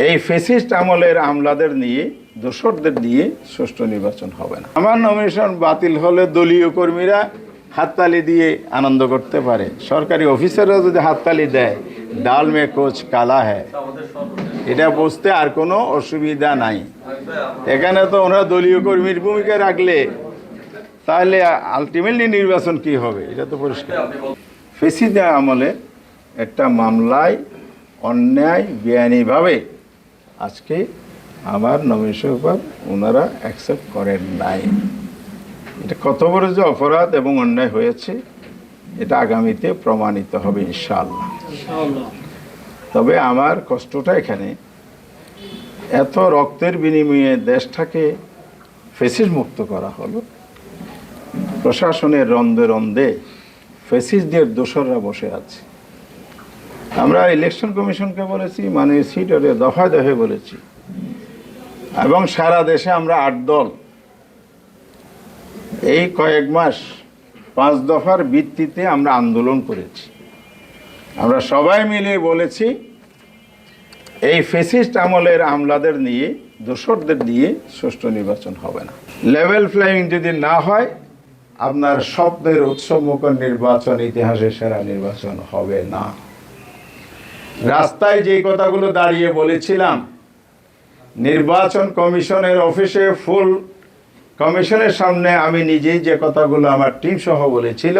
এই ফ্যাসিস্ট আমলের আমলাদের নিয়ে দোসরদের দিয়ে সুষ্ঠু নির্বাচন হবে না। আমার নমিনেশন বাতিল হলে দলীয় কর্মীরা হাততালি দিয়ে আনন্দ করতে পারে, সরকারি অফিসাররা যদি হাততালি দেয় ডাল মে কোচ কালা হ্যায়, এটা বুঝতে আর কোনো অসুবিধা নাই। এখানে তো ওনারা দলীয় কর্মীর ভূমিকা রাখলে তাহলে আলটিমেটলি নির্বাচন কি হবে এটা তো পরিষ্কার। ফ্যাসিস্ট আমলে একটা মামলায় অন্যায় বেআইনিভাবে আজকে আমার নমিনেশনের উপর ওনারা অ্যাকসেপ্ট করেন নাই। এটা কত বড় যে অপরাধ এবং অন্যায় হয়েছে এটা আগামীতে প্রমাণিত হবে ইনশাআল্লাহ। তবে আমার কষ্টটা এখানে, এত রক্তের বিনিময়ে দেশটাকে ফ্যাসিস্ট মুক্ত করা হলো, প্রশাসনের রন্ধে রন্ধে ফ্যাসিস্টদের দোসররা বসে আছে। আমরা ইলেকশন কমিশনকে বলেছি, মানে সিটরে দফায় দফায় বলেছি, এবং সারা দেশে আমরা 8 দল এই কয়েক মাস 5 দফার ভিত্তিতে আমরা আন্দোলন করেছি। আমরা সবাই মিলে বলেছি এই ফ্যাসিস্ট আমলের আমলাদের নিয়ে দোসরদের দিয়ে সুষ্ঠু নির্বাচন হবে না। লেভেল প্লেয়িং যদি না হয় আপনার স্বপ্নের উৎসবমুখর নির্বাচন ইতিহাসের সেরা নির্বাচন হবে না। রাস্তায় যে কথাগুলো দাঁড়িয়ে বলেছিলাম, নির্বাচন কমিশনের অফিসে ফুল কমিশনের সামনে আমি নিজেই যে কথাগুলো আমার টিম সহ বলেছিল,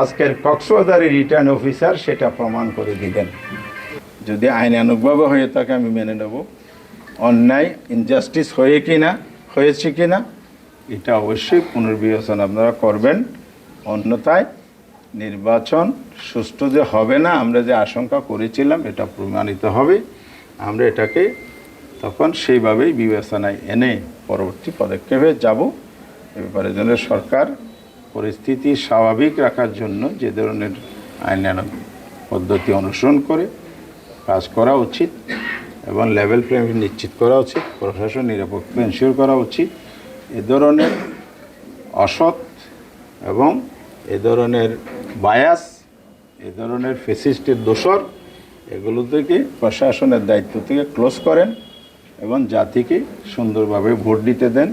আজকের কক্সবাজারের রিটার্ন অফিসার সেটা প্রমাণ করে দিবেন। যদি আইনানুগভাবে হয়ে থাকে আমি মেনে নেব, অন্যায় ইনজাস্টিস হয়েছে কিনা এটা অবশ্যই পুনর্বিবেচনা আপনারা করবেন। অন্যথায় নির্বাচন সুষ্ঠু যে হবে না আমরা যে আশঙ্কা করেছিলাম এটা প্রমাণিত হবে। আমরা এটাকে তখন সেইভাবেই বিবেচনায় এনে পরবর্তী পদক্ষেপে যাব। এ ব্যাপারে যেন সরকার পরিস্থিতি স্বাভাবিক রাখার জন্য যে ধরনের আইনানুগ পদ্ধতি অনুসরণ করে কাজ করা উচিত এবং লেভেল প্লেইং নিশ্চিত করা উচিত, প্রশাসন নিরপেক্ষ এনশিওর করা উচিত। এ ধরনের অসৎ এবং এ ধরনের বায়াস, এ ধরনের ফ্যাসিস্টের দোসর, এগুলো থেকে প্রশাসনের দায়িত্ব থেকে ক্লোজ করেন এবং জাতিকে সুন্দরভাবে ভোট দিতে দেন।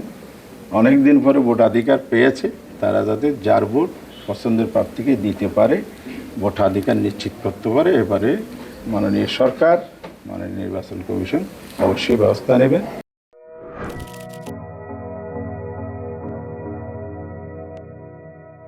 অনেক দিন পরে ভোটাধিকার পেয়েছে, তারা যাতে যার ভোট পছন্দের প্রার্থীকে দিতে পারে, ভোটাধিকার নিশ্চিত করতে পারে। এবারে মাননীয় সরকার, মাননীয় নির্বাচন কমিশন অবশ্যই ব্যবস্থা নেবেন।